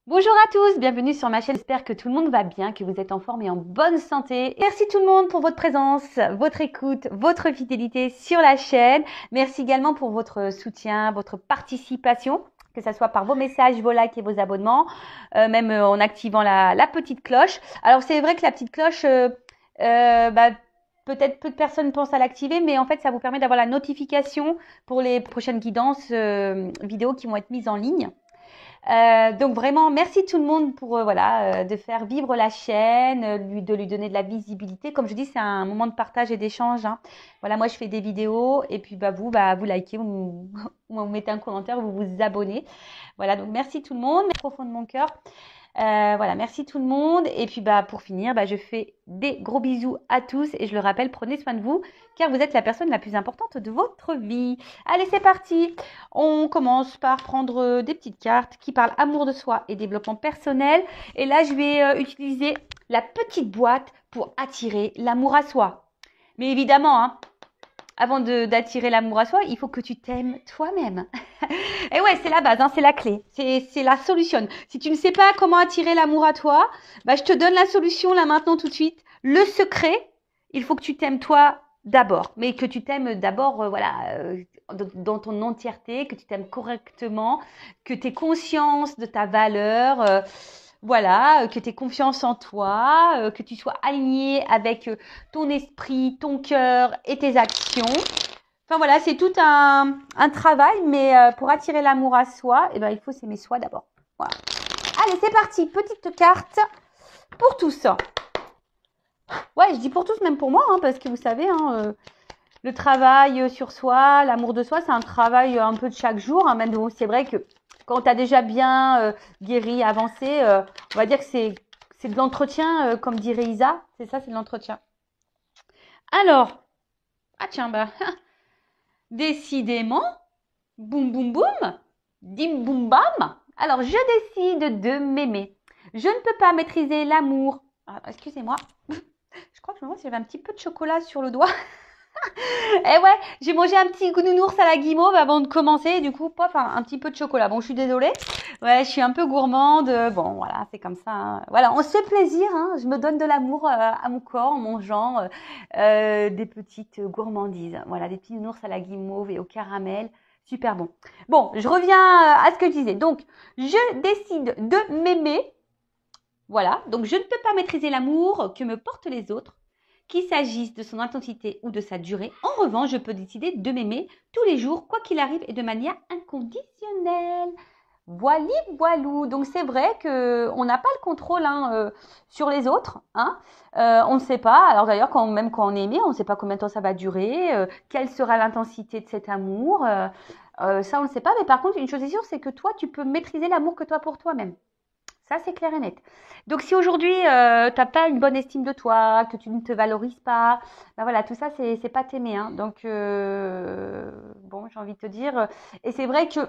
Bonjour à tous, bienvenue sur ma chaîne. J'espère que tout le monde va bien, que vous êtes en forme et en bonne santé. Merci tout le monde pour votre présence, votre écoute, votre fidélité sur la chaîne. Merci également pour votre soutien, votre participation, que ce soit par vos messages, vos likes et vos abonnements, même en activant la petite cloche. Alors c'est vrai que la petite cloche, peut-être peu de personnes pensent à l'activer, mais en fait ça vous permet d'avoir la notification pour les prochaines guidances vidéos qui vont être mises en ligne. Donc vraiment, merci tout le monde pour de faire vivre la chaîne, de lui donner de la visibilité. Comme je dis, c'est un moment de partage et d'échange, hein. Voilà, moi je fais des vidéos et puis vous likez, vous mettez un commentaire, vous vous abonnez. Voilà, donc merci tout le monde, merci au fond de mon cœur. Voilà, merci tout le monde. Et puis pour finir, je fais des gros bisous à tous et je le rappelle, prenez soin de vous car vous êtes la personne la plus importante de votre vie. Allez, c'est parti. On commence par prendre des petites cartes qui parlent amour de soi et développement personnel. Et là, je vais utiliser la petite boîte pour attirer l'amour à soi. Mais évidemment, hein, avant d'attirer l'amour à soi, il faut que tu t'aimes toi-même. Et ouais, c'est la base, hein, c'est la clé, c'est la solution. Si tu ne sais pas comment attirer l'amour à toi, je te donne la solution là maintenant tout de suite. Le secret, il faut que tu t'aimes toi d'abord, mais que tu t'aimes d'abord, dans ton entièreté, que tu t'aimes correctement, que tu aies conscience de ta valeur, que tu aies confiance en toi, que tu sois aligné avec ton esprit, ton cœur et tes actions. Enfin voilà, c'est tout un travail, mais pour attirer l'amour à soi, il faut s'aimer soi d'abord. Voilà. Allez, c'est parti, petite carte pour tous. Ouais, je dis pour tous, même pour moi, hein, parce que vous savez, hein, le travail sur soi, l'amour de soi, c'est un travail un peu de chaque jour. Hein, même c'est vrai que quand tu as déjà bien guéri, avancé, on va dire que c'est de l'entretien, comme dirait Isa. C'est ça, c'est de l'entretien. Alors, ah tiens, décidément, boum boum boum, dim boum bam. Alors, je décide de m'aimer. Je ne peux pas maîtriser l'amour. Ah, excusez-moi. Je crois que je me demande si j'avais un petit peu de chocolat sur le doigt. Eh ouais, j'ai mangé un petit nounours à la guimauve avant de commencer. Du coup, pof, un petit peu de chocolat. Bon, je suis désolée. Ouais, je suis un peu gourmande. Bon, voilà, c'est comme ça, hein. Voilà, on se fait plaisir, hein. Je me donne de l'amour à mon corps en mangeant des petites gourmandises. Voilà, des petits nounours à la guimauve et au caramel. Super bon. Bon, je reviens à ce que je disais. Donc, je décide de m'aimer. Voilà, donc je ne peux pas maîtriser l'amour que me portent les autres, qu'il s'agisse de son intensité ou de sa durée. En revanche, je peux décider de m'aimer tous les jours, quoi qu'il arrive et de manière inconditionnelle. Voili, voilou. Donc c'est vrai qu'on n'a pas le contrôle, hein, sur les autres, hein. On ne sait pas. Alors d'ailleurs, même quand on est aimé, on ne sait pas combien de temps ça va durer, quelle sera l'intensité de cet amour. Ça, on ne sait pas. Mais par contre, une chose est sûre, c'est que toi, tu peux maîtriser l'amour que toi pour toi-même. Ça, c'est clair et net. Donc, si aujourd'hui, tu n'as pas une bonne estime de toi, que tu ne te valorises pas, voilà, tout ça, c'est pas t'aimer, hein. Donc, bon, j'ai envie de te dire. Et c'est vrai que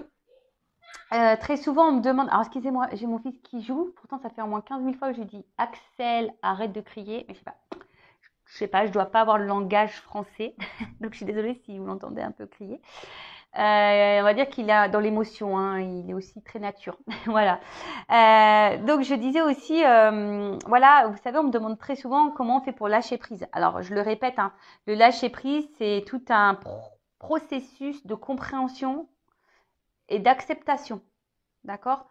très souvent, on me demande. Alors, excusez-moi, j'ai mon fils qui joue. Pourtant, ça fait au moins 15 000 fois que je lui dis Axel, arrête de crier. Mais je sais pas. Je sais pas, je dois pas avoir le langage français. Donc, je suis désolée si vous l'entendez un peu crier. On va dire qu'il est dans l'émotion, hein, il est aussi très nature. Voilà. Donc je disais aussi, voilà, vous savez, on me demande très souvent comment on fait pour lâcher prise. Alors je le répète, hein, le lâcher prise, c'est tout un processus de compréhension et d'acceptation, d'accord?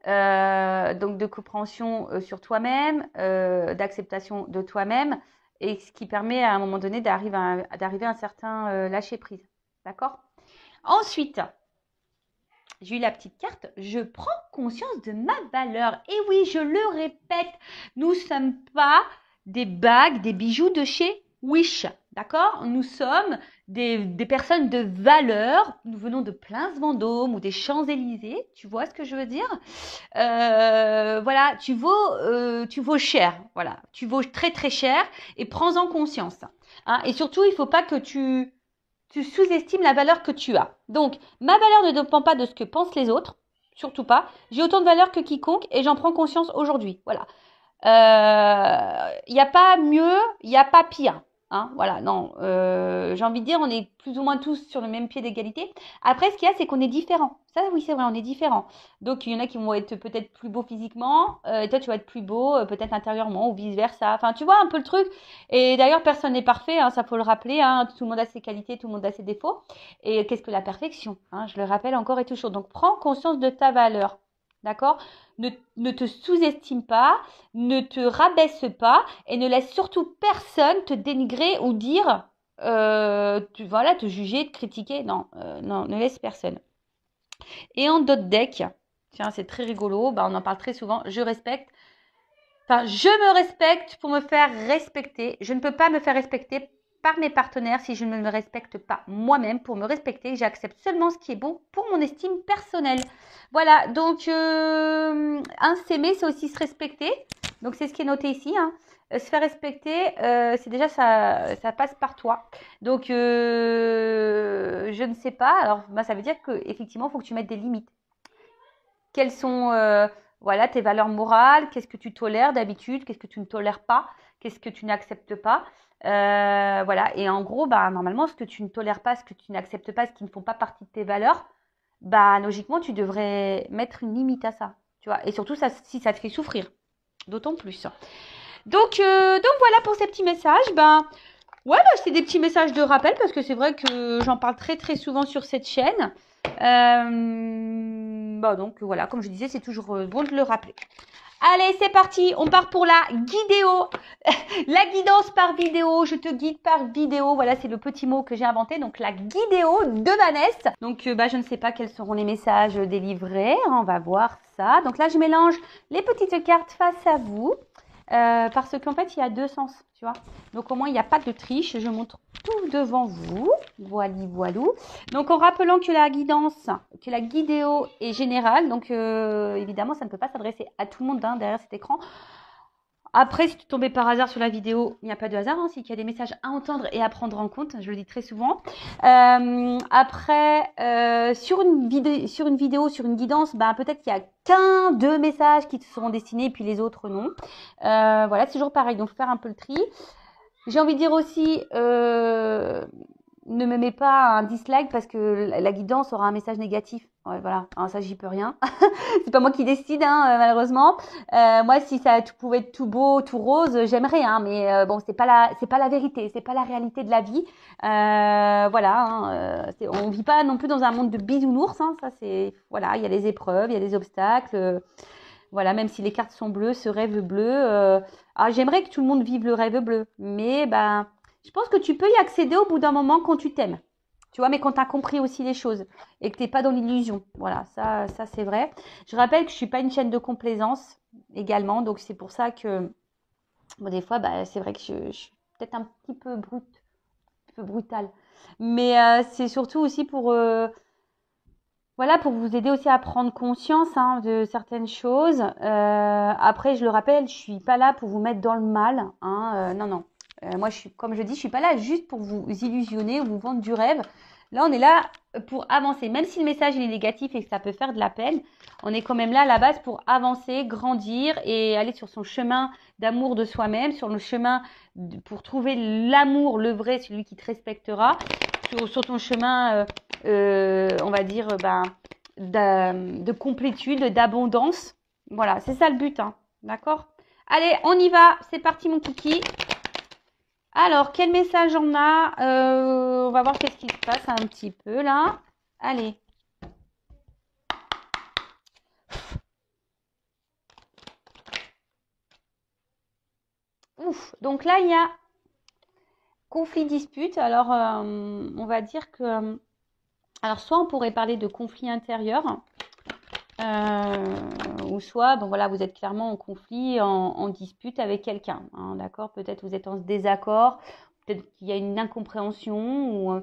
Donc de compréhension sur toi-même, d'acceptation de toi-même, et ce qui permet à un moment donné d'arriver à un certain lâcher prise, d'accord? Ensuite, j'ai eu la petite carte. Je prends conscience de ma valeur. Et oui, je le répète, nous ne sommes pas des bagues, des bijoux de chez Wish. D'accord? Nous sommes des personnes de valeur. Nous venons de Plains-Vendôme ou des Champs-Élysées. Tu vois ce que je veux dire? Voilà, tu vaux cher. Voilà, tu vaux très très cher et prends-en conscience. Hein? Et surtout, il ne faut pas que tu sous-estimes la valeur que tu as. Donc, ma valeur ne dépend pas de ce que pensent les autres, surtout pas. J'ai autant de valeur que quiconque et j'en prends conscience aujourd'hui. Voilà. Il n'y a pas mieux, il n'y a pas pire. Hein, voilà, non. J'ai envie de dire, on est plus ou moins tous sur le même pied d'égalité. Après, ce qu'il y a, c'est qu'on est différents. Ça, oui, c'est vrai, on est différents. Donc, il y en a qui vont être peut-être plus beaux physiquement, et toi, tu vas être plus beau, peut-être intérieurement, ou vice-versa. Enfin, tu vois un peu le truc. Et d'ailleurs, personne n'est parfait, hein, ça faut le rappeler. Hein, tout le monde a ses qualités, tout le monde a ses défauts. Et qu'est-ce que la perfection, hein, je le rappelle encore et toujours. Donc, prends conscience de ta valeur. D'accord? Ne te sous-estime pas, ne te rabaisse pas et ne laisse surtout personne te dénigrer ou dire, voilà, te juger, te critiquer. Non, non, ne laisse personne. Et en dot deck, tiens, c'est très rigolo, bah, on en parle très souvent, je respecte. Enfin, je me respecte pour me faire respecter. Je ne peux pas me faire respecter par mes partenaires si je ne me respecte pas moi-même. Pour me respecter, j'accepte seulement ce qui est bon pour mon estime personnelle. Voilà, donc s'aimer, c'est aussi se respecter. Donc c'est ce qui est noté ici. Hein. Se faire respecter, c'est déjà ça passe par toi. Donc je ne sais pas. Alors bah, ça veut dire qu'effectivement, il faut que tu mettes des limites. Quelles sont voilà, tes valeurs morales? Qu'est-ce que tu tolères d'habitude? Qu'est-ce que tu ne tolères pas? Qu'est-ce que tu n'acceptes pas? Voilà. Et en gros, bah, normalement, ce que tu ne tolères pas, ce que tu n'acceptes pas, ce qui ne font pas partie de tes valeurs, bah, logiquement, tu devrais mettre une limite à ça. Tu vois? Et surtout, ça, si ça te fait souffrir. D'autant plus. Donc voilà pour ces petits messages. Ben, ouais, bah, c'est des petits messages de rappel parce que c'est vrai que j'en parle très très souvent sur cette chaîne. Bah donc voilà, comme je disais, c'est toujours bon de le rappeler. Allez, c'est parti, on part pour la guidéo, la guidance par vidéo, je te guide par vidéo, voilà, c'est le petit mot que j'ai inventé, donc la guidéo de Vanessa. Donc, bah, je ne sais pas quels seront les messages délivrés, on va voir ça. Donc là, je mélange les petites cartes face à vous, parce qu'en fait, il y a deux sens, tu vois. Donc, au moins, il n'y a pas de triche, je montre tout devant vous, voilou. Donc, en rappelant que la guidance, que la guidéo est générale, donc évidemment, ça ne peut pas s'adresser à tout le monde hein, derrière cet écran. Après, si tu tombais par hasard sur la vidéo, il n'y a pas de hasard, hein, c'est qu'il y a des messages à entendre et à prendre en compte, je le dis très souvent. Après, sur une vidéo, sur une guidance, bah, peut-être qu'il y a qu'un, deux messages qui te seront destinés, puis les autres non. Voilà, c'est toujours pareil, donc faire un peu le tri. J'ai envie de dire aussi, ne me mets pas un dislike parce que la guidance aura un message négatif. Ouais, voilà, alors ça j'y peux rien. C'est pas moi qui décide, hein, malheureusement. Moi, si ça pouvait être tout beau, tout rose, j'aimerais, hein, mais bon, c'est pas la vérité, c'est pas la réalité de la vie. Voilà, hein, on vit pas non plus dans un monde de bisounours. Hein, ça c'est, voilà, il y a les épreuves, il y a les obstacles. Voilà, même si les cartes sont bleues, ce rêve bleu. J'aimerais que tout le monde vive le rêve bleu, mais ben, je pense que tu peux y accéder au bout d'un moment quand tu t'aimes. Tu vois, mais quand tu as compris aussi les choses et que tu n'es pas dans l'illusion. Voilà, ça c'est vrai. Je rappelle que je suis pas une chaîne de complaisance également, donc c'est pour ça que bon, des fois, bah, c'est vrai que je suis peut-être un petit peu brutale. Mais c'est surtout aussi pour voilà, pour vous aider aussi à prendre conscience hein, de certaines choses. Après, je le rappelle, je suis pas là pour vous mettre dans le mal. Hein, non, non. Moi, comme je dis, je suis pas là juste pour vous illusionner ou vous vendre du rêve. Là, on est là pour avancer. Même si le message il est négatif et que ça peut faire de la peine, on est quand même là à la base pour avancer, grandir et aller sur son chemin d'amour de soi-même, sur le chemin pour trouver l'amour, le vrai, celui qui te respectera, sur ton chemin on va dire, de complétude, d'abondance. Voilà, c'est ça le but, hein. D'accord? Allez, on y va. C'est parti, mon kiki. Alors, quel message on a? On va voir qu'est-ce qui se passe un petit peu, là. Allez. Ouf. Donc là, il y a conflit, dispute. Alors, on va dire que... alors, soit on pourrait parler de conflit intérieur, ou soit, bon voilà, vous êtes clairement en conflit, en dispute avec quelqu'un, hein, d'accord? Peut-être vous êtes en désaccord, peut-être qu'il y a une incompréhension, ou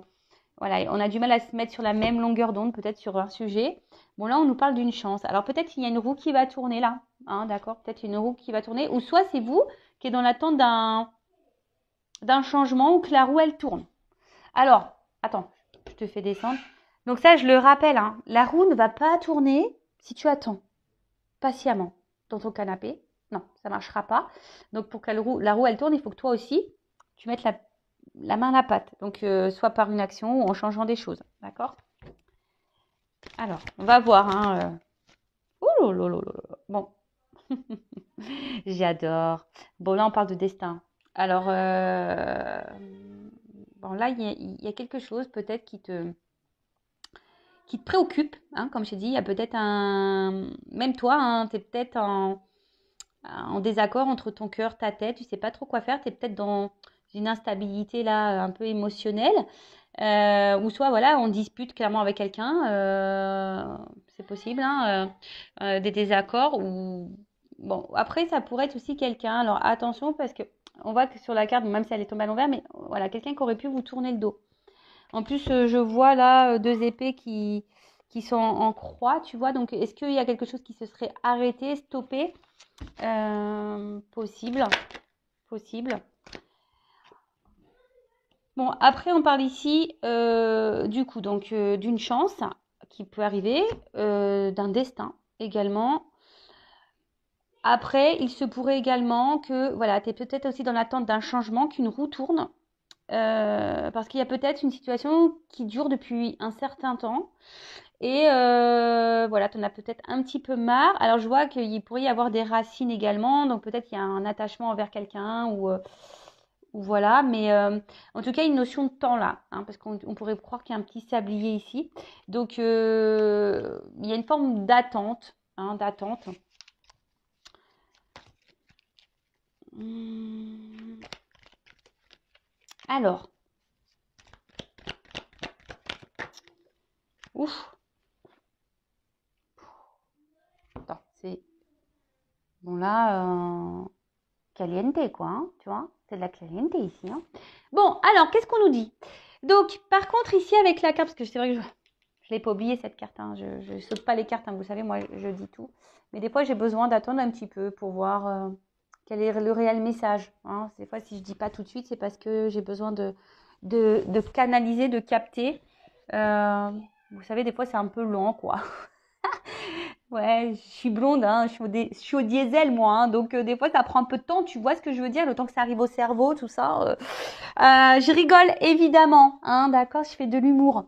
voilà, on a du mal à se mettre sur la même longueur d'onde, peut-être sur un sujet. Bon là, on nous parle d'une chance. Alors peut-être qu'il y a une roue qui va tourner là, hein, d'accord? Peut-être une roue qui va tourner, ou soit c'est vous qui êtes dans l'attente d'un changement ou que la roue elle tourne. Alors, attends, je te fais descendre. Donc ça, je le rappelle, hein, la roue ne va pas tourner si tu attends patiemment dans ton canapé. Non, ça ne marchera pas. Donc pour que la roue elle tourne, il faut que toi aussi, tu mettes la main à la pâte. Donc, soit par une action ou en changeant des choses. D'accord? Alors, on va voir. Hein, Ouh là là là là. Bon, j'adore. Bon, là, on parle de destin. Alors, bon, là, il y a quelque chose peut-être qui te préoccupe. Hein, comme je t'ai dit, il y a peut-être un... Même toi, hein, tu es peut-être en désaccord entre ton cœur, ta tête. Tu sais pas trop quoi faire. Tu es peut-être dans une instabilité là, un peu émotionnelle. Ou soit, voilà, on dispute clairement avec quelqu'un. C'est possible, hein, des désaccords. Ou... Bon, après, ça pourrait être aussi quelqu'un. Alors, attention, parce que on voit que sur la carte, même si elle est tombée à l'envers, mais voilà, quelqu'un qui aurait pu vous tourner le dos. En plus, je vois là deux épées qui sont en croix, tu vois. Donc, est-ce qu'il y a quelque chose qui se serait arrêté, stoppé? Possible, possible. Bon, après, on parle ici du coup, donc d'une chance qui peut arriver, d'un destin également. Après, il se pourrait également que, voilà, tu es peut-être aussi dans l'attente d'un changement, qu'une roue tourne. Parce qu'il y a peut-être une situation qui dure depuis un certain temps. Et voilà, tu en as peut-être un petit peu marre. Alors, je vois qu'il pourrait y avoir des racines également. Donc, peut-être qu'il y a un attachement envers quelqu'un ou voilà. Mais en tout cas, une notion de temps là. Hein, parce qu'on pourrait croire qu'il y a un petit sablier ici. Donc, il y a une forme d'attente. Hein, d'attente. Alors, ouf. Attends, c'est... Bon là, caliente quoi, hein, tu vois. C'est de la caliente ici. Hein. Bon, alors, qu'est-ce qu'on nous dit? Donc, par contre, ici avec la carte, parce que c'est vrai que je ne l'ai pas oublié cette carte, hein, je ne saute pas les cartes, hein, vous savez, moi je dis tout. Mais des fois, j'ai besoin d'attendre un petit peu pour voir quel est le réel message. Hein. Des fois, si je ne dis pas tout de suite, c'est parce que j'ai besoin de canaliser, de capter. Vous savez, des fois, c'est un peu lent, quoi. Ouais, je suis blonde, hein, je suis au diesel, moi. Hein, donc, des fois, ça prend un peu de temps. Tu vois ce que je veux dire, le temps que ça arrive au cerveau, tout ça. Je rigole, évidemment. Hein, d'accord, je fais de l'humour.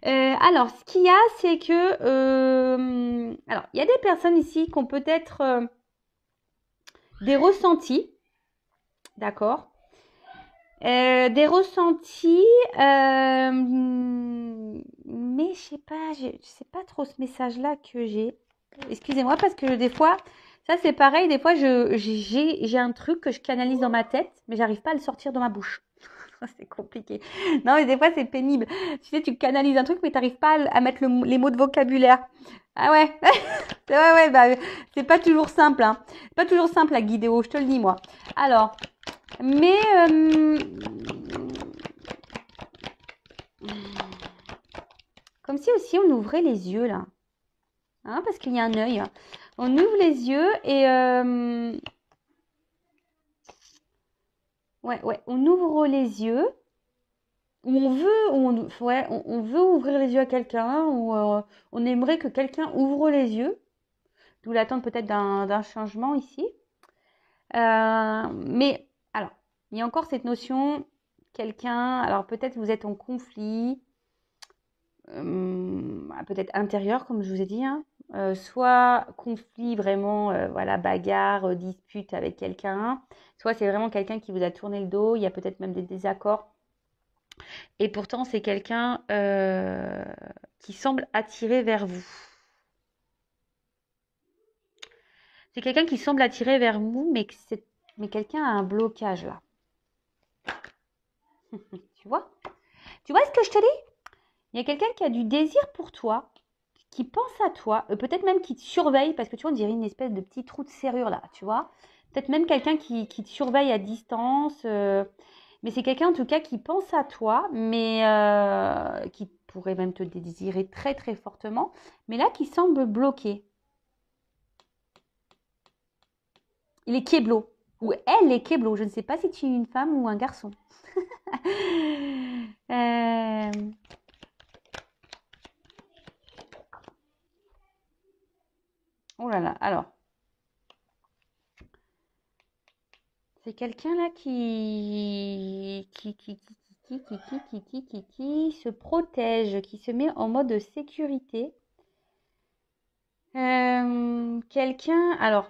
Alors, ce qu'il y a, c'est que... alors, il y a des personnes ici qui ont peut-être des ressentis. D'accord. Des ressentis, mais je sais pas, je sais pas trop ce message-là que j'ai. Excusez-moi parce que des fois, ça c'est pareil, des fois j'ai un truc que je canalise dans ma tête, mais j'arrive pas à le sortir de ma bouche. C'est compliqué. Non, mais des fois c'est pénible. Tu sais, tu canalises un truc, mais tu n'arrives pas à mettre les mots de vocabulaire. Ah ouais, ouais, bah, c'est pas toujours simple. Hein. C'est pas toujours simple à guider, je te le dis moi. Alors, mais comme si aussi on ouvrait les yeux là, hein, parce qu'il y a un œil. On ouvre les yeux et ouais, on ouvre les yeux. Où on veut ouvrir les yeux à quelqu'un, ou on aimerait que quelqu'un ouvre les yeux, d'où l'attente peut-être d'un changement ici. Mais alors, il y a encore cette notion, quelqu'un, alors peut-être vous êtes en conflit, peut-être intérieur, comme je vous ai dit, hein, soit conflit vraiment, voilà, bagarre, dispute avec quelqu'un, soit c'est vraiment quelqu'un qui vous a tourné le dos, il y a peut-être même des désaccords. Et pourtant, c'est quelqu'un qui semble attiré vers vous. C'est quelqu'un qui semble attiré vers vous, mais quelqu'un a un blocage là. Tu vois? Tu vois ce que je te dis? Il y a quelqu'un qui a du désir pour toi, qui pense à toi, peut-être même qui te surveille, parce que tu vois, on dirait une espèce de petit trou de serrure là, tu vois? Peut-être même quelqu'un qui te surveille à distance, mais c'est quelqu'un en tout cas qui pense à toi, mais qui pourrait même te désirer très très fortement, mais là qui semble bloqué. Il est kéblo. Ou elle est kéblo. Je ne sais pas si tu es une femme ou un garçon. Euh, Oh là là. Alors, c'est quelqu'un là qui qui se protège, qui se met en mode sécurité. Quelqu'un, alors,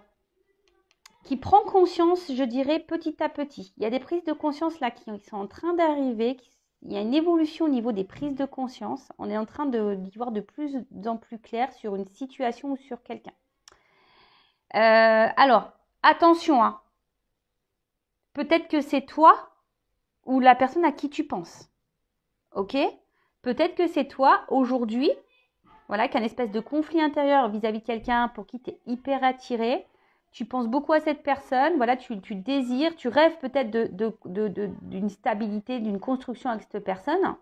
qui prend conscience, je dirais, petit à petit. Il y a des prises de conscience là qui sont en train d'arriver. Il y a une évolution au niveau des prises de conscience. On est en train d'y voir de plus en plus clair sur une situation ou sur quelqu'un. Alors, attention, hein. Peut-être que c'est toi ou la personne à qui tu penses. Ok? Peut-être que c'est toi aujourd'hui, voilà, qu'un espèce de conflit intérieur vis-à-vis de quelqu'un pour qui tu es hyper attiré. Tu penses beaucoup à cette personne, voilà, tu désires, tu rêves peut-être d'une stabilité, d'une construction avec cette personne.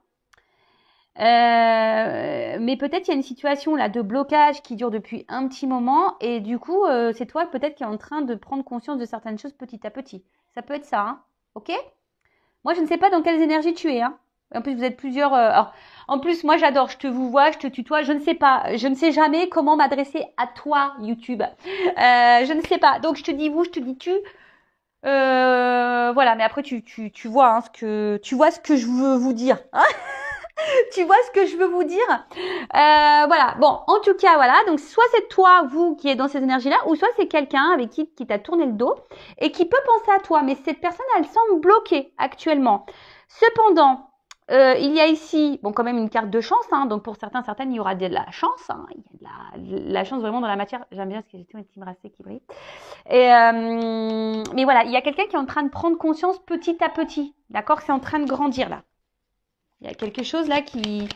Mais peut-être il y a une situation là de blocage qui dure depuis un petit moment et du coup, c'est toi peut-être qui est en train de prendre conscience de certaines choses petit à petit. Ça peut être ça, hein, ok? Moi, je ne sais pas dans quelles énergies tu es, hein. En plus, vous êtes plusieurs. Alors, en plus, moi, j'adore. Je te vous vois, je te tutoie. Je ne sais pas. Je ne sais jamais comment m'adresser à toi, YouTube. Je ne sais pas. Donc, je te dis vous, je te dis tu. Voilà. Mais après, tu vois hein, tu vois ce que je veux vous dire. Hein. Tu vois ce que je veux vous dire. Voilà. Bon, en tout cas, voilà. Donc, soit c'est toi, vous, qui êtes dans ces énergies-là, ou soit c'est quelqu'un avec qui t'a tourné le dos et qui peut penser à toi. Mais cette personne, elle semble bloquée actuellement. Cependant, il y a ici, bon, quand même une carte de chance. Hein, donc, pour certaines, il y aura de la chance. Hein, il y a de la chance vraiment dans la matière. J'aime bien parce que j'ai tout une team racée qui brille. Mais voilà, il y a quelqu'un qui est en train de prendre conscience petit à petit. D'accord? C'est en train de grandir là. Il y a quelque chose là qui...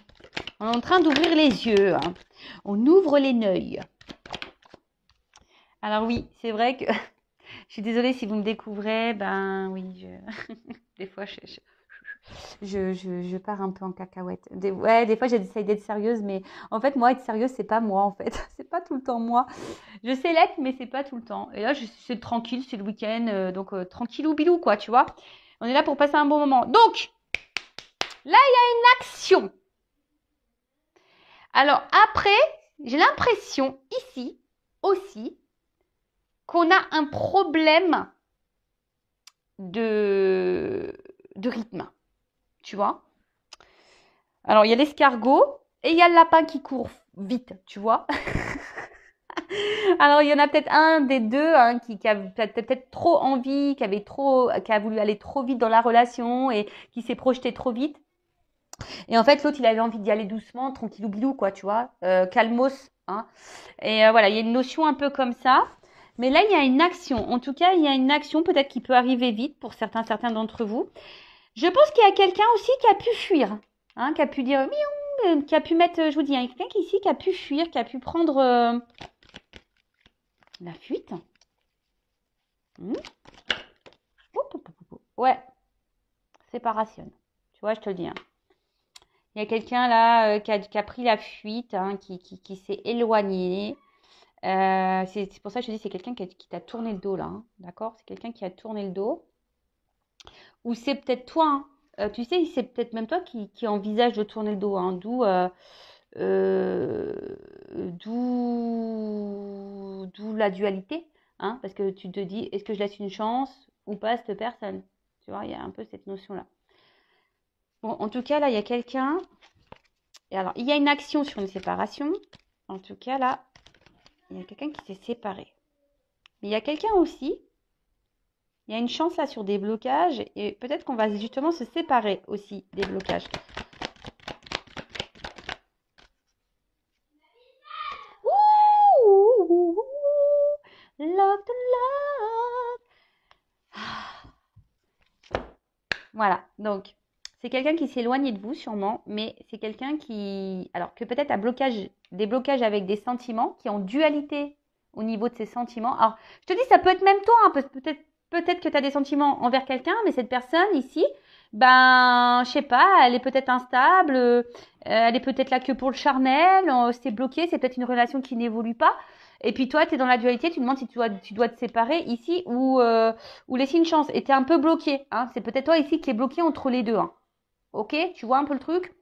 On est en train d'ouvrir les yeux. Hein. On ouvre les neuils. Alors oui, c'est vrai que... Je suis désolée si vous me découvrez. Ben oui, des fois, je pars un peu en cacahuète. Des fois, j'essaye d'être sérieuse, mais en fait, moi, être sérieuse, c'est pas moi, en fait. C'est pas tout le temps moi. Je sais l'être, mais c'est pas tout le temps. Et là, c'est tranquille, c'est le week-end, donc tranquillou bilou, quoi, tu vois. On est là pour passer un bon moment. Donc, là, il y a une action. Alors, après, j'ai l'impression, ici, aussi, qu'on a un problème de rythme. Tu vois? Alors, il y a l'escargot et il y a le lapin qui court vite, tu vois? Alors, il y en a peut-être un des deux hein, qui a peut-être trop envie, qui a voulu aller trop vite dans la relation et qui s'est projeté trop vite. Et en fait, l'autre, il avait envie d'y aller doucement, tranquillou bilou, quoi, tu vois, calmos. Hein. Et voilà, il y a une notion un peu comme ça. Mais là, il y a une action. En tout cas, il y a une action peut-être qui peut arriver vite pour certains d'entre vous. Je pense qu'il y a quelqu'un aussi qui a pu fuir, hein, qui a pu dire, qui a pu mettre, je vous dis, il y a quelqu'un ici qui a pu fuir, qui a pu prendre la fuite. Ouais, séparation. Tu vois, je te le dis. Hein. Il y a quelqu'un là qui a pris la fuite, hein, qui s'est éloigné. C'est pour ça que je te dis, c'est quelqu'un qui t'a tourné le dos là, hein, d'accord? C'est quelqu'un qui a tourné le dos. Ou c'est peut-être toi, hein. Tu sais, c'est peut-être même toi qui envisage de tourner le dos, hein, d'où la dualité, hein, parce que tu te dis, est-ce que je laisse une chance ou pas à cette personne? Tu vois, il y a un peu cette notion-là. Bon, en tout cas, là, il y a quelqu'un. Et alors, il y a une action sur une séparation. En tout cas, là, il y a quelqu'un qui s'est séparé. Mais il y a quelqu'un aussi. Il y a une chance là sur des blocages. Et peut-être qu'on va justement se séparer aussi des blocages. Ouh, love the love. Voilà, donc c'est quelqu'un qui s'est éloigné de vous sûrement, mais c'est quelqu'un qui, alors que peut-être a des blocages avec des sentiments qui ont dualité au niveau de ses sentiments. Alors je te dis, ça peut être même toi, hein, peut-être que tu as des sentiments envers quelqu'un, mais cette personne ici, ben je sais pas, elle est peut-être instable, elle est peut-être là que pour le charnel, c'est bloqué, c'est peut-être une relation qui n'évolue pas. Et puis toi, tu es dans la dualité, tu te demandes si tu dois te séparer ici ou laisser une chance. Et tu es un peu bloqué. Hein. C'est peut-être toi ici qui es bloqué entre les deux. Hein. Ok, tu vois un peu le truc?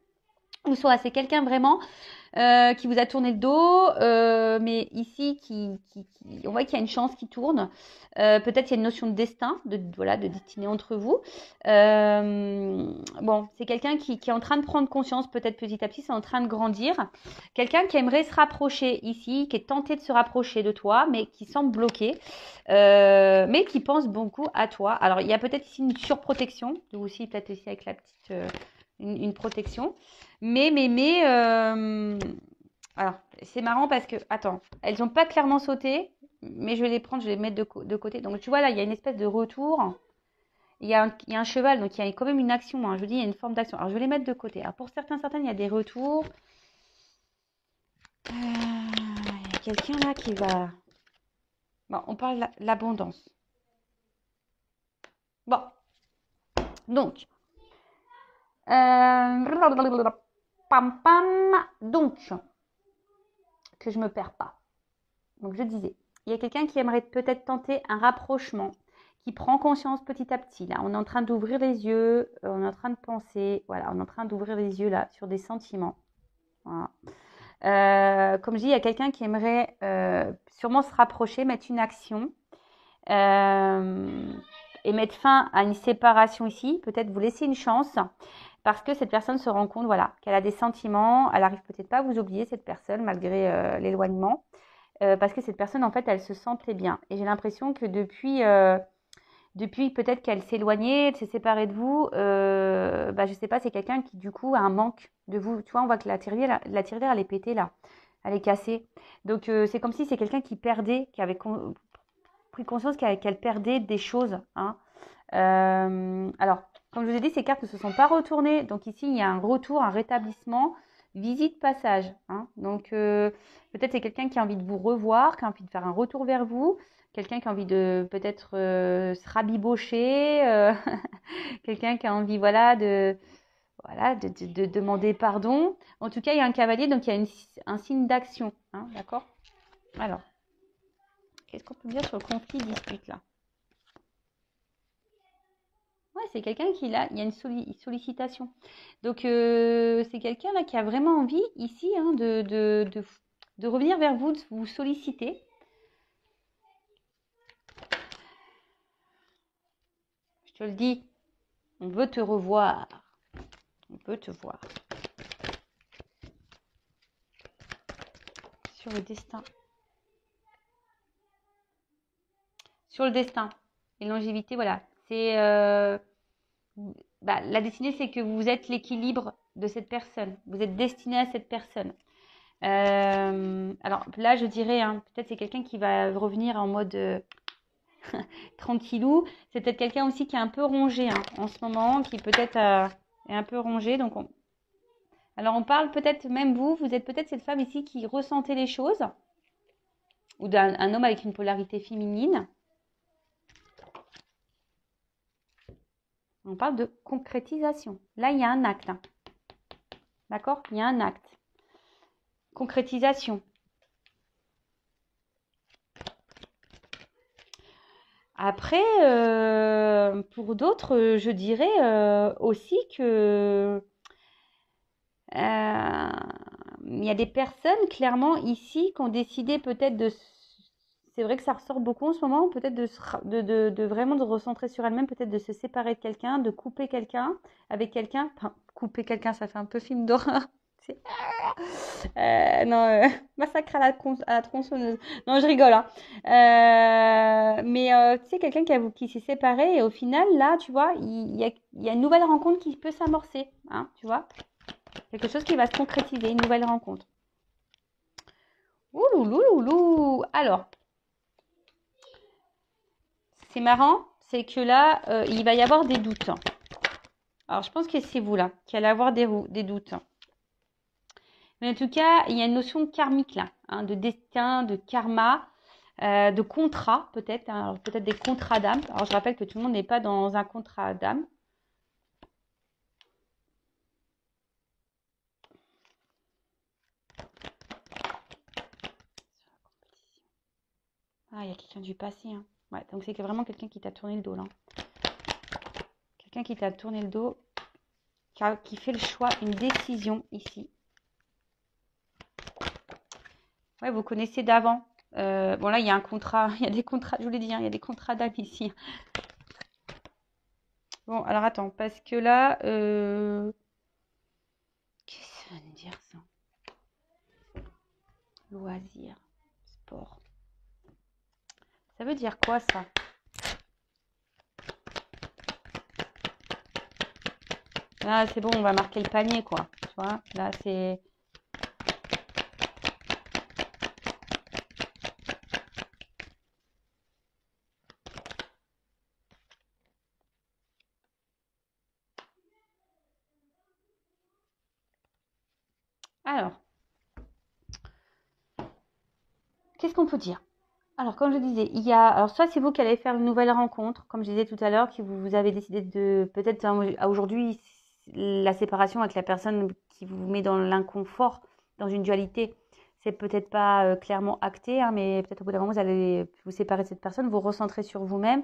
Ou soit c'est quelqu'un vraiment qui vous a tourné le dos, mais ici, on voit qu'il y a une chance qui tourne. Peut-être il y a une notion de destin, voilà, de destinée entre vous. Bon, c'est quelqu'un qui est en train de prendre conscience, peut-être petit à petit, c'est en train de grandir. Quelqu'un qui aimerait se rapprocher ici, qui est tenté de se rapprocher de toi, mais qui semble bloqué, mais qui pense beaucoup à toi. Alors, il y a peut-être ici une surprotection, ou aussi peut-être ici avec la petite... une protection. Alors, c'est marrant parce que, attends, elles n'ont pas clairement sauté, mais je vais les prendre, je vais les mettre de côté. Donc, tu vois, là, il y a une espèce de retour. Il y a un cheval, donc il y a quand même une action. Hein. Je dis, il y a une forme d'action. Alors, je vais les mettre de côté. Alors, pour certaines, il y a des retours. Il y a quelqu'un là qui va... Bon, on parle de l'abondance. Bon, donc... Pam pam. Donc, que je me perds pas. Donc, je disais, il y a quelqu'un qui aimerait peut-être tenter un rapprochement, qui prend conscience petit à petit. Là, on est en train d'ouvrir les yeux, on est en train de penser, voilà, on est en train d'ouvrir les yeux là sur des sentiments. Voilà. Comme je dis, il y a quelqu'un qui aimerait sûrement se rapprocher, mettre une action et mettre fin à une séparation ici. Peut-être vous laisser une chance parce que cette personne se rend compte, voilà, qu'elle a des sentiments. Elle arrive peut-être pas à vous oublier cette personne malgré l'éloignement. Parce que cette personne, en fait, elle se sentait bien. Et j'ai l'impression que depuis peut-être qu'elle s'est éloignée, elle s'est séparée de vous, je sais pas, c'est quelqu'un qui, du coup, a un manque de vous. Tu vois, on voit que la tirelire, elle est pétée, là. Elle est cassée. Donc, c'est comme si c'est quelqu'un qui perdait, qui avait pris conscience qu'elle perdait des choses. Hein. Alors, comme je vous ai dit, ces cartes ne se sont pas retournées. Donc, ici, il y a un retour, un rétablissement. Visite passage. Hein. Donc, peut-être c'est quelqu'un qui a envie de vous revoir, qui a envie de faire un retour vers vous, quelqu'un qui a envie de peut-être se rabibocher, quelqu'un qui a envie de demander pardon. En tout cas, il y a un cavalier, donc il y a un signe d'action. Hein, d'accord? Alors, qu'est-ce qu'on peut dire sur le conflit dispute là? Ouais, c'est quelqu'un il y a une sollicitation. Donc, c'est quelqu'un là qui a vraiment envie ici hein, de revenir vers vous, de vous solliciter. Je te le dis, on veut te revoir. On peut te voir. Sur le destin. Sur le destin. Et longévité, voilà. C'est... la destinée, c'est que vous êtes l'équilibre de cette personne. Vous êtes destiné à cette personne. Alors là, je dirais, hein, peut-être c'est quelqu'un qui va revenir en mode tranquillou. C'est peut-être quelqu'un aussi qui est un peu rongé hein, en ce moment, qui peut-être est un peu rongé. Donc, alors on parle peut-être même vous êtes peut-être cette femme ici qui ressentait les choses, ou d'un homme avec une polarité féminine. On parle de concrétisation. Là, il y a un acte. Hein. D'accord? Il y a un acte. Concrétisation. Après, pour d'autres, je dirais aussi que il y a des personnes clairement ici qui ont décidé peut-être de... C'est vrai que ça ressort beaucoup en ce moment, peut-être de vraiment de recentrer sur elle-même, peut-être de se séparer de quelqu'un, de couper quelqu'un avec quelqu'un. Enfin, couper quelqu'un, ça fait un peu film d'horreur. Massacre à la tronçonneuse. Non, je rigole. Hein. Tu sais, quelqu'un qui s'est séparé et au final, là, tu vois, il y a une nouvelle rencontre qui peut s'amorcer. Hein, tu vois, quelque chose qui va se concrétiser, une nouvelle rencontre. Ouloulouloulou. Alors, c'est marrant, c'est que là, il va y avoir des doutes. Alors, je pense que c'est vous, là, qui allez avoir des doutes. Mais en tout cas, il y a une notion karmique là, hein, de destin, de karma, de contrat peut-être, hein, alors peut-être des contrats d'âme. Alors je rappelle que tout le monde n'est pas dans un contrat d'âme. Ah, il y a quelqu'un du passé. Hein. Ouais, donc c'est vraiment quelqu'un qui t'a tourné le dos là. Quelqu'un qui t'a tourné le dos, qui fait le choix, une décision ici. Ouais, vous connaissez d'avant. Bon, là, il y a un contrat. Il y a des contrats, je vous l'ai dit, hein, il y a des contrats d'âme ici. Bon, alors attends, parce que là, qu'est-ce que ça veut dire ça? Loisir, sport. Ça veut dire quoi ça? Là, c'est bon, on va marquer le panier, quoi. Tu vois, là, c'est... Alors, qu'est-ce qu'on peut dire? Alors, comme je disais, il y a... Alors, soit c'est vous qui allez faire une nouvelle rencontre, comme je disais tout à l'heure, que vous avez décidé de... Peut-être aujourd'hui, la séparation avec la personne qui vous met dans l'inconfort, dans une dualité, c'est peut-être pas clairement acté, hein, mais peut-être au bout d'un moment, vous allez vous séparer de cette personne, vous recentrer sur vous-même.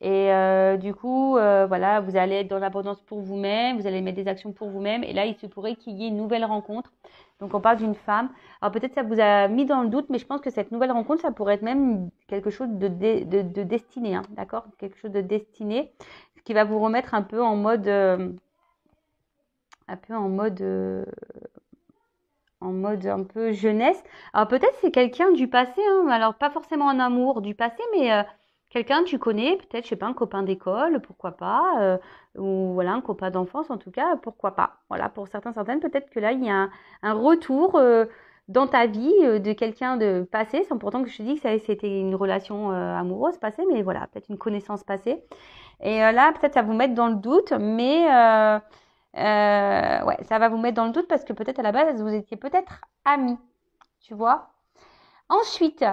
Et du coup, voilà, vous allez être dans l'abondance pour vous-même, vous allez mettre des actions pour vous-même. Et là, il se pourrait qu'il y ait une nouvelle rencontre. Donc, on parle d'une femme. Alors, peut-être ça vous a mis dans le doute, mais je pense que cette nouvelle rencontre, ça pourrait être même quelque chose de destiné, hein, d'accord? Quelque chose de destiné, ce qui va vous remettre un peu en mode, en mode un peu jeunesse. Alors peut-être c'est quelqu'un du passé, hein. Alors pas forcément un amour du passé, mais quelqu'un que tu connais, peut-être, je sais pas, un copain d'école, pourquoi pas, ou voilà, un copain d'enfance en tout cas, pourquoi pas. Voilà, pour certaines, peut-être que là, il y a un retour dans ta vie de quelqu'un de passé, sans pourtant que je te dis que c'était une relation amoureuse passée, mais voilà, peut-être une connaissance passée. Et là, peut-être ça va vous mettre dans le doute, mais ouais, ça va vous mettre dans le doute parce que peut-être à la base, vous étiez peut-être amis, tu vois. Ensuite,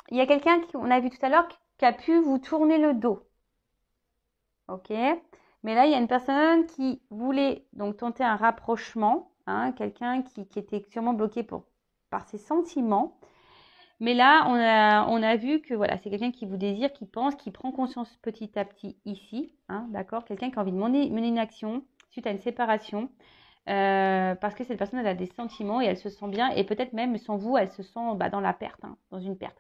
il y a quelqu'un on a vu tout à l'heure qui a pu vous tourner le dos. Ok. Mais là, il y a une personne qui voulait donc tenter un rapprochement, hein, quelqu'un qui était sûrement bloqué par ses sentiments. Mais là, on a vu que voilà, c'est quelqu'un qui vous désire, qui pense, qui prend conscience petit à petit ici, hein, d'accord? Quelqu'un qui a envie de mener une action suite à une séparation, parce que cette personne, elle a des sentiments et elle se sent bien, et peut-être même sans vous, elle se sent dans la perte, hein, dans une perte.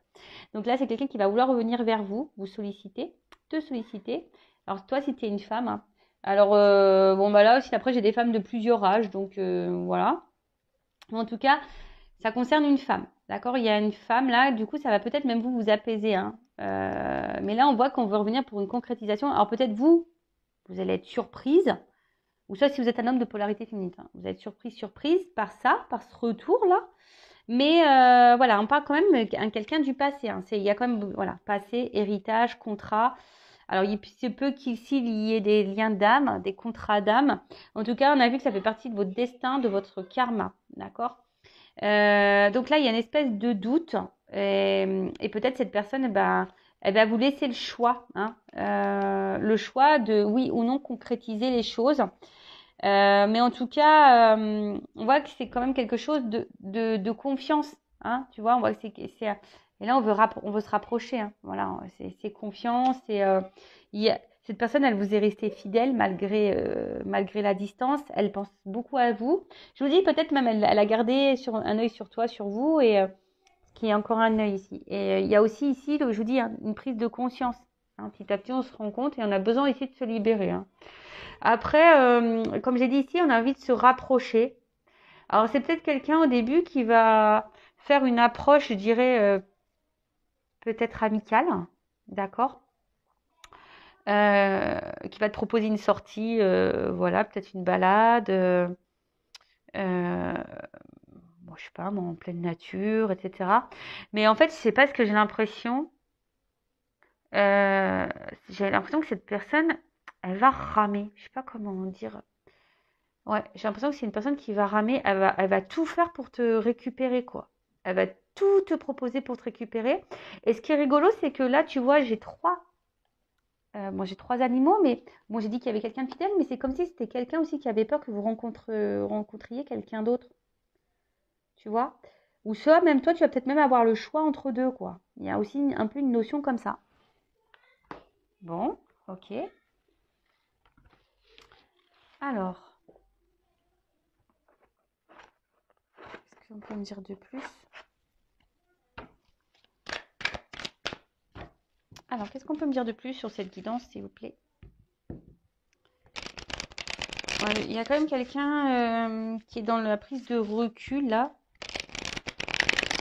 Donc là, c'est quelqu'un qui va vouloir revenir vers vous, vous solliciter, te solliciter. Alors toi, si tu es une femme, hein, alors bon, bah là aussi, après, j'ai des femmes de plusieurs âges, donc voilà. Mais en tout cas, ça concerne une femme, d'accord? Il y a une femme là, du coup, ça va peut-être même vous apaiser, hein. Mais là, on voit qu'on veut revenir pour une concrétisation. Alors peut-être vous allez être surprise, ou soit si vous êtes un homme de polarité féminine, hein, vous allez être surprise par ça, par ce retour-là. Mais voilà, on parle quand même de quelqu'un du passé, hein. Il y a quand même, voilà, passé, héritage, contrat. Alors, il se peut qu'ici, il y ait des liens d'âme, des contrats d'âme. En tout cas, on a vu que ça fait partie de votre destin, de votre karma, d'accord? Donc là, il y a une espèce de doute. Et peut-être cette personne, ben, elle va vous laisser le choix de oui ou non concrétiser les choses. Mais en tout cas, on voit que c'est quand même quelque chose de confiance, hein, tu vois, on voit que et là, on veut se rapprocher, hein, voilà, c'est confiance, cette personne, elle vous est restée fidèle malgré la distance, elle pense beaucoup à vous. Je vous dis, peut-être même, elle a gardé un œil sur toi, sur vous, et qu'il y a encore un œil ici. Et il y a aussi ici, je vous dis, hein, une prise de conscience, hein, petit à petit, on se rend compte, et on a besoin ici de se libérer, hein. Après, comme j'ai dit ici, on a envie de se rapprocher. Alors, c'est peut-être quelqu'un au début qui va faire une approche, je dirais, peut-être amicale, d'accord? Qui va te proposer une sortie, voilà, peut-être une balade, euh, bon, je sais pas, moi, en pleine nature, etc. Mais en fait, je sais pas ce que euh, j'ai l'impression que cette personne, elle va ramer. Je sais pas comment dire. Ouais, j'ai l'impression que c'est une personne qui va ramer, elle va tout faire pour te récupérer, quoi. Elle va tout te proposer pour te récupérer. Et ce qui est rigolo, c'est que là, tu vois, moi j'ai trois animaux, mais bon, j'ai dit qu'il y avait quelqu'un de fidèle, mais c'est comme si c'était quelqu'un aussi qui avait peur que vous rencontriez quelqu'un d'autre, tu vois. Ou soit même toi, tu vas peut-être même avoir le choix entre deux, quoi. Il y a aussi un peu une notion comme ça. Bon, ok. Alors, qu'est-ce qu'on peut me dire de plus? Alors, qu'est-ce qu'on peut me dire de plus sur cette guidance, s'il vous plaît? Ouais, il y a quand même quelqu'un qui est dans la prise de recul, là.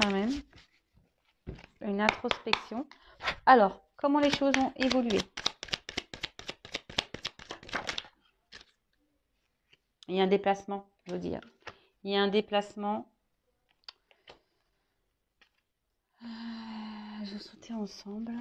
Quand même. Une introspection. Alors, comment les choses ont évolué? Il y a un déplacement, je veux dire. Il y a un déplacement. Je vais sauter ensemble.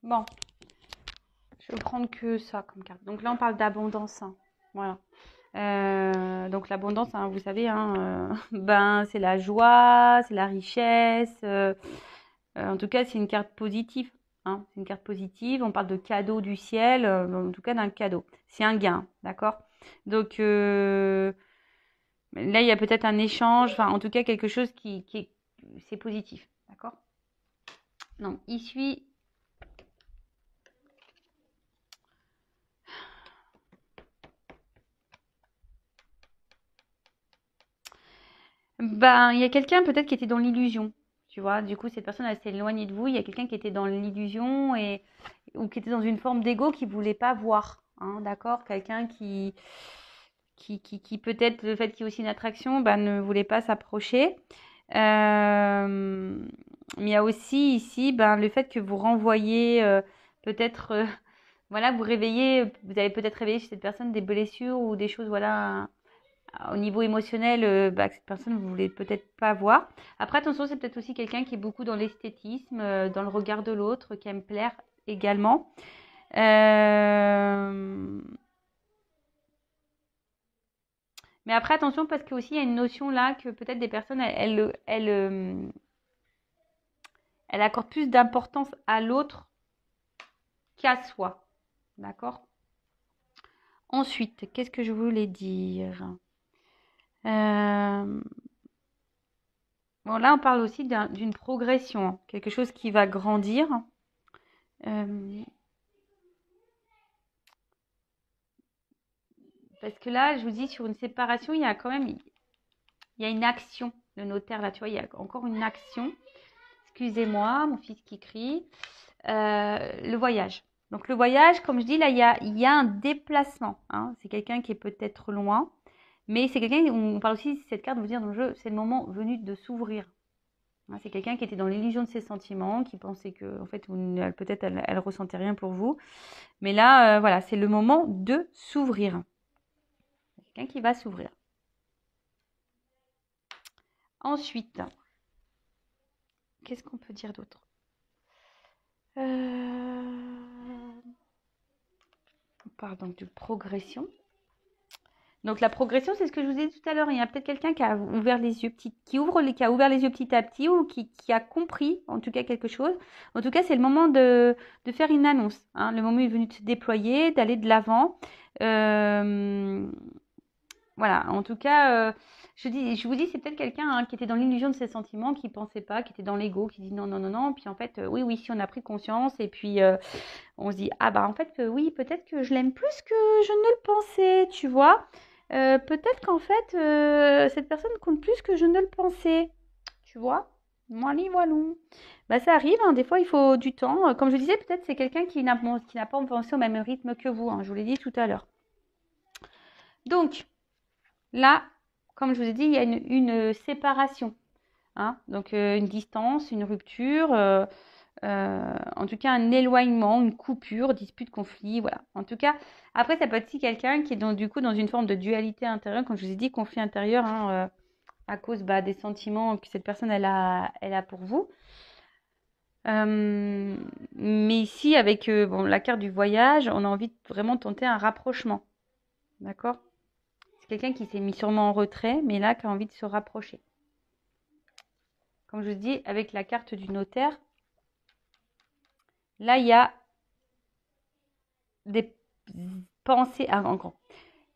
Bon, je vais prendre que ça comme carte. Donc là, on parle d'abondance. Hein. Voilà. Donc l'abondance, hein, vous savez, hein, ben, c'est la joie, c'est la richesse. En tout cas, c'est une carte positive. Hein, c'est une carte positive. On parle de cadeau du ciel, en tout cas d'un cadeau. C'est un gain, d'accord? Donc là, il y a peut-être un échange, enfin, en tout cas, quelque chose c'est positif, d'accord? Donc, il suit. Ben, il y a quelqu'un peut-être qui était dans l'illusion, tu vois. Du coup, cette personne, elle s'est éloignée de vous. Il y a quelqu'un qui était dans l'illusion ou qui était dans une forme d'ego qui voulait pas voir, hein, d'accord? Quelqu'un qui peut-être, le fait qu'il y ait aussi une attraction, ben, ne voulait pas s'approcher. Mais il y a aussi ici, ben, le fait que vous renvoyez peut-être, voilà, vous avez peut-être réveillé chez cette personne des blessures ou des choses, voilà, au niveau émotionnel, bah, que cette personne ne voulait peut-être pas voir. Après, attention, c'est peut-être aussi quelqu'un qui est beaucoup dans l'esthétisme, dans le regard de l'autre, qui aime plaire également. Mais après, attention, parce qu'il y a une notion là que peut-être des personnes, elles accordent plus d'importance à l'autre qu'à soi. D'accord? Ensuite, qu'est-ce que je voulais dire? Bon, là, on parle aussi d'une progression, hein, quelque chose qui va grandir. Parce que là, je vous dis, sur une séparation, il y a quand même une action. Le notaire, là, tu vois, il y a encore une action. Excusez-moi, mon fils qui crie. Le voyage. Donc, le voyage, comme je dis, là, il y a un déplacement. Hein. C'est quelqu'un qui est peut-être loin. Mais c'est quelqu'un, on parle aussi, cette carte, vous dire dans le jeu, c'est le moment venu de s'ouvrir. Hein, c'est quelqu'un qui était dans l'illusion de ses sentiments, qui pensait que, en fait, peut-être elle ressentait rien pour vous. Mais là, voilà, c'est le moment de s'ouvrir. Quelqu'un qui va s'ouvrir. Ensuite, qu'est-ce qu'on peut dire d'autre? On parle donc de progression. Donc la progression, c'est ce que je vous ai dit tout à l'heure. Il y a peut-être quelqu'un qui a ouvert les yeux qui a ouvert les yeux petit à petit ou qui a compris, en tout cas, quelque chose. En tout cas, c'est le moment de faire une annonce. Hein. Le moment est venu de se déployer, d'aller de l'avant. Voilà, en tout cas, je vous dis, c'est peut-être quelqu'un hein, qui était dans l'illusion de ses sentiments, qui pensait pas, qui était dans l'ego, qui dit non, non, non, non. Puis en fait, oui, oui, si on a pris conscience et puis on se dit, ah bah en fait, oui, peut-être que je l'aime plus que je ne le pensais, tu vois. Peut-être qu'en fait, cette personne compte plus que je ne le pensais, tu vois. Voilà, voilà. Bah ça arrive, hein, des fois il faut du temps. Comme je disais, peut-être c'est quelqu'un qui n'a pas avancé au même rythme que vous, hein, je vous l'ai dit tout à l'heure. Donc, là, comme je vous ai dit, il y a une séparation. Hein, donc, une distance, une rupture, en tout cas un éloignement, une coupure, dispute, conflit, voilà. En tout cas, après, ça peut être aussi quelqu'un qui est du coup dans une forme de dualité intérieure, comme je vous ai dit, conflit intérieur, hein, à cause des sentiments que cette personne elle a pour vous. Mais ici, avec la carte du voyage, on a envie de vraiment tenter un rapprochement. D'accord? C'est quelqu'un qui s'est mis sûrement en retrait, mais là, qui a envie de se rapprocher. Comme je vous dis, avec la carte du notaire, là, il y a des pensées,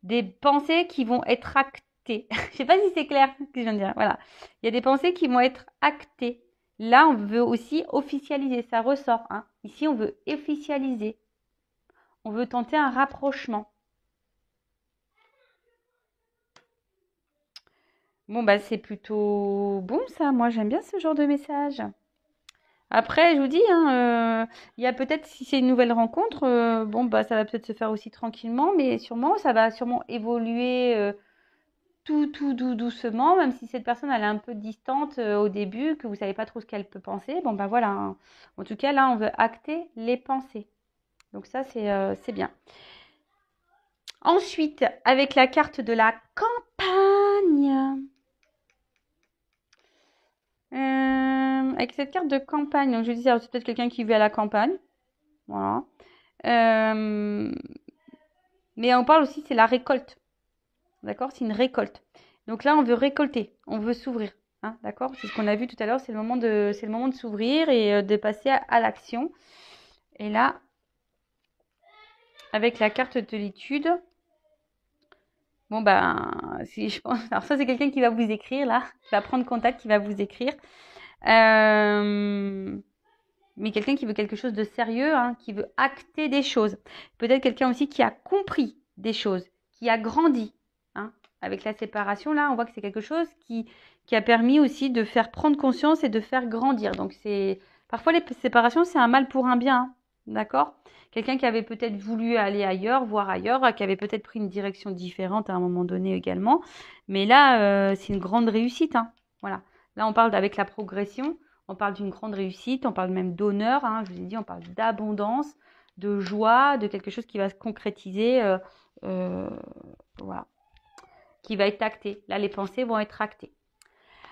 des pensées qui vont être actées. Je ne sais pas si c'est clair ce que je viens de dire. Voilà. Il y a des pensées qui vont être actées. Là, on veut aussi officialiser. Ça ressort. Hein. Ici, on veut officialiser. On veut tenter un rapprochement. Bon, bah, c'est plutôt bon, ça. Moi, j'aime bien ce genre de message. Après, je vous dis, hein, il y a peut-être, si c'est une nouvelle rencontre, bon, bah, ça va peut-être se faire aussi tranquillement, mais sûrement, ça va sûrement évoluer tout doucement, même si cette personne, elle est un peu distante au début, que vous savez pas trop ce qu'elle peut penser. Bon, bah voilà. Hein. En tout cas, là, on veut acter les pensées. Donc ça, c'est bien. Ensuite, avec la carte de la campagne. Avec cette carte de campagne, donc je dis, c'est peut-être quelqu'un qui vit à la campagne. Voilà. Mais on parle aussi, c'est la récolte. D'accord? C'est une récolte. Donc là, on veut récolter, on veut s'ouvrir. Hein, d'accord? C'est ce qu'on a vu tout à l'heure, c'est le moment de s'ouvrir et de passer à l'action. Et là, avec la carte de l'étude, bon ben, si je pense, alors ça c'est quelqu'un qui va vous écrire là, qui va prendre contact, qui va vous écrire. Mais quelqu'un qui veut quelque chose de sérieux, hein, qui veut acter des choses. Peut-être quelqu'un aussi qui a compris des choses, qui a grandi. Hein. Avec la séparation, là, on voit que c'est quelque chose qui a permis aussi de faire prendre conscience et de faire grandir. Donc, parfois, les séparations, c'est un mal pour un bien. Hein. D'accord? Quelqu'un qui avait peut-être voulu aller ailleurs, voir ailleurs, qui avait peut-être pris une direction différente à un moment donné également. Mais là, c'est une grande réussite. Hein. Voilà. Là, on parle avec la progression. On parle d'une grande réussite, on parle même d'honneur, hein, je vous ai dit, on parle d'abondance, de joie, de quelque chose qui va se concrétiser, voilà, qui va être acté. Là, les pensées vont être actées.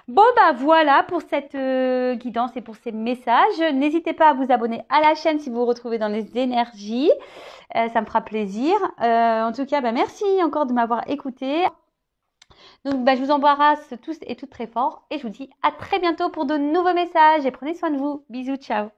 Bon, bah voilà pour cette guidance et pour ces messages. N'hésitez pas à vous abonner à la chaîne si vous vous retrouvez dans les énergies. Ça me fera plaisir. En tout cas, bah, merci encore de m'avoir écouté. Donc, bah, je vous embrasse tous et toutes très fort et je vous dis à très bientôt pour de nouveaux messages et prenez soin de vous. Bisous, ciao.